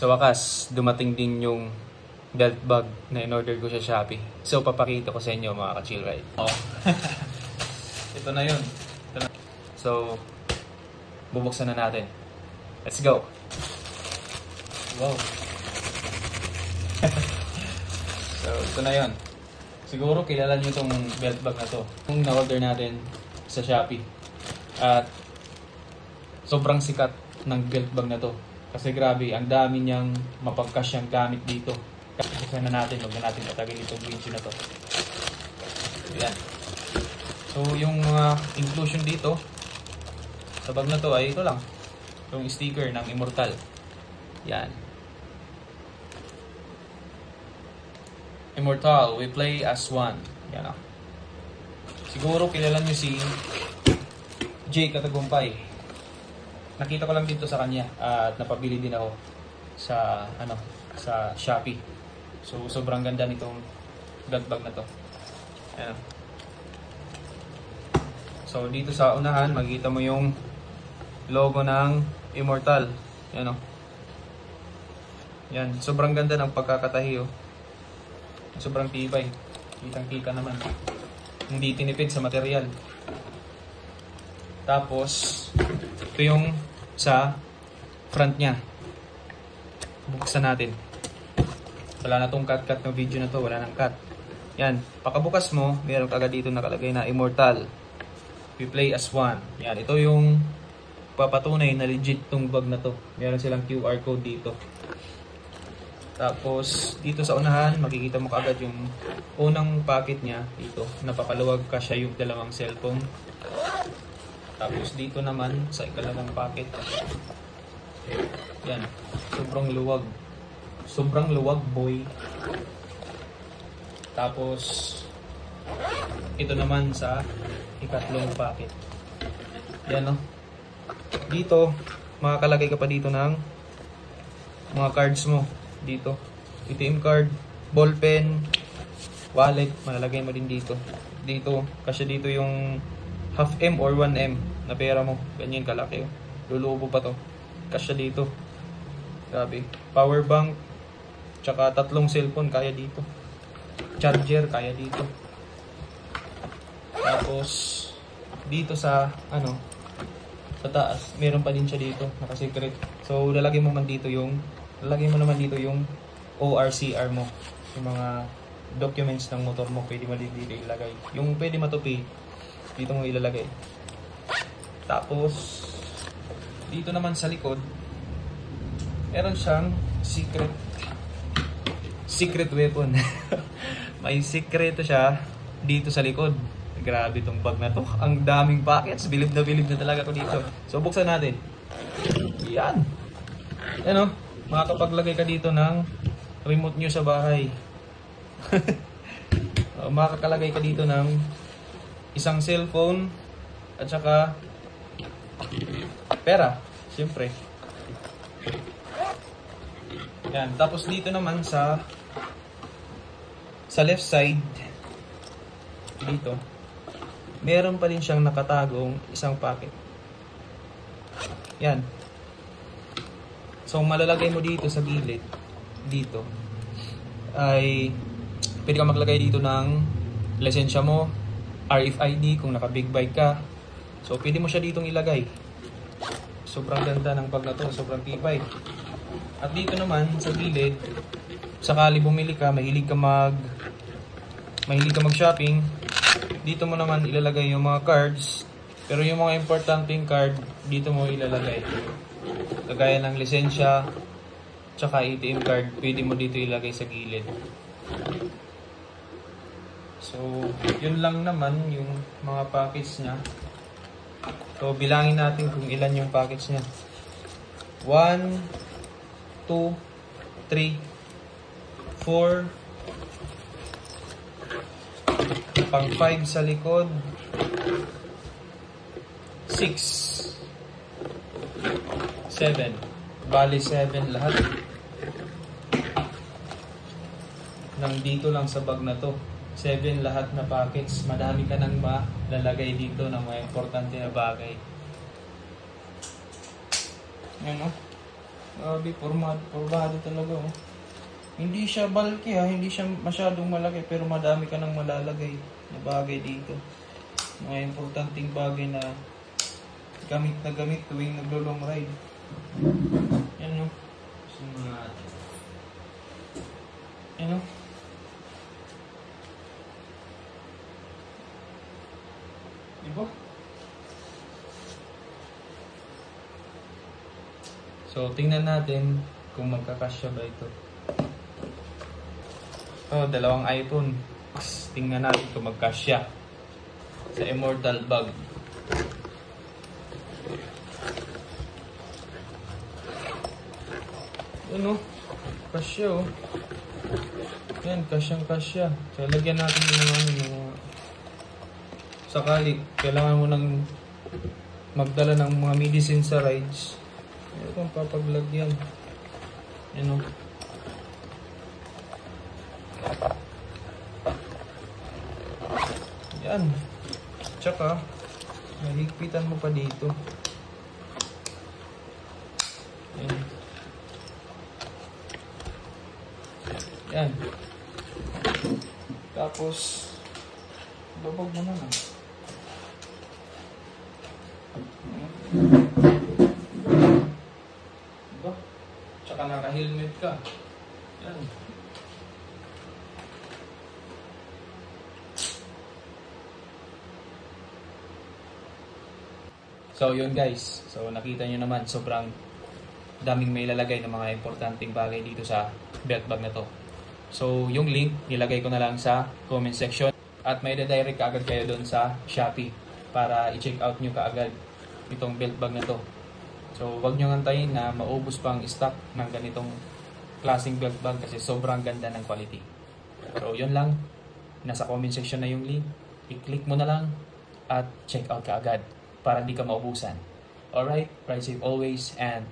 Sa wakas, dumating din yung belt bag na in-order ko sa Shopee. So, papakita ko sa inyo mga ka-chill ride. Oh. Ito na yun. Ito na. So, bubuksan na natin. Let's go! Wow! So, ito na yun. Siguro kilala nyo itong belt bag na to. Yung na-order natin sa Shopee. At sobrang sikat ng belt bag na to. Kasi grabe, ang dami niyang mapagkasyang gamit dito. Buksan na natin, huwag na natin patagin itong video na to. Ayan. So, yung mga inclusion dito sa bag na to ay ito lang. Yung sticker ng Immortal. Yan. Immortal, we play as one. Yan o. Siguro kilala nyo si Jay Katagumpay. Nakita ko lang dito sa kanya at napabili din ako sa sa Shopee. So sobrang ganda nitong belt bag na to. Ayan. So dito sa unahan makikita mo yung logo ng Immortal. Ayan o. Yan, sobrang ganda ng pagkakatahi oh. Sobrang tibay. Kitang-kita naman. Hindi tinipid sa material. Tapos ito yung sa front niya. Buksan natin. Wala na tong cut na video na to. Wala nang cut. Yan. Pakabukas mo, meron agad dito nakalagay na Immortal. We play as one. Yan. Ito yung papatunay na legit tong bag na to. Meron silang QR code dito. Tapos, dito sa unahan, makikita mo kaagad yung unang packet niya dito. Napakaluwag kasya yung dalawang cellphone. Tapos dito naman sa ikalawang packet. Yan. Sobrang luwag. Sobrang luwag, boy. Tapos ito naman sa ikatlong packet. Yan, no. Dito, makakalagay ka pa dito ng mga cards mo. Dito. ATM card, ballpen, wallet, malalagay mo din dito. Dito, kasi dito yung half M or 1M na pera mo. Ganyan kalaki. Lulubo pa to. Kasya dito. Grabe. Power bank. Tsaka 3 cellphone kaya dito. Charger kaya dito. Tapos dito sa sa taas, meron pa din siya dito. Naka-secret. So lalagay mo naman dito yung ORCR mo. Yung mga documents ng motor mo pwede mo dito ilagay. Yung pwede matupi dito mo ilalagay. Tapos dito naman sa likod meron siyang secret weapon. May sikreto siya dito sa likod. Grabe tong bag na to. Ang daming packets. Bilib na talaga ako dito. So buksan natin. Yan. Ano? Makakapaglagay ka dito ng remote nyo sa bahay. Makakalagay ka dito ng isang cellphone at saka pera, siyempre. Yan, tapos dito naman sa left side dito, meron pa rin siyang nakatagong isang packet. Yan. So malalagay mo dito sa gilid dito ay pwede ka maglagay dito ng lisensya mo, RFID kung naka big bike ka. So pwede mo siya ditong ilagay. Sobrang ganda ng bag na to, sobrang tibay. At dito naman sa gilid, sakali bumili ka, mahilig ka mag-shopping, dito mo naman ilalagay yung mga cards. Pero yung mga importanteng card, dito mo ilalagay. Kagaya ng lisensya, tsaka ATM card, pwede mo dito ilagay sa gilid. So, yun lang naman yung mga packets niya. So, bilangin natin kung ilan yung packets niya. 1, 2, 3, 4, pang 5 sa likod, 6, 7. Bali 7 lahat. Nandito lang sa bag na to. 7 lahat na packets. Madami ka nang malalagay dito ng mga importante na bagay. Yan o. Grabe, formado talaga oh. Hindi siya bulky ha, hindi siya masyadong malaki pero madami ka nang malalagay na bagay dito. Mga importanteng bagay na gamit tuwing naglo-long ride. Yan no. Yan no. Diba? So, tingnan natin kung magkakasya ba ito. Oh, dalawang iPhone. Tingnan natin kung magkasya sa Immortal Bag. Ano? Kasya oh. Yan, kasyang-kasya. So, lagyan natin yung mga sakali, kailangan mo nang magdala ng mga medicine sa rides. Ito ang papaglagyan. Yan o. Yan. Tsaka, mahigpitan mo pa dito. Yan. Yan. Tapos, babag mo na lang. Diba? Tsaka naka-helmet ka. Yan. So yun guys. So nakita nyo naman sobrang daming may lalagay ng mga importanteng bagay dito sa belt bag na to. So yung link nilagay ko na lang sa comment section at may redirect kaagad kayo doon sa Shopee para i-check out nyo kaagad itong belt bag na to. So wag nyo antayin na maubos pang stock ng ganitong klaseng belt bag kasi sobrang ganda ng quality. So yun lang, nasa comment section na yung link, i-click mo na lang at check out kaagad para hindi ka maubusan. Alright, ride safe always and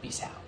peace out.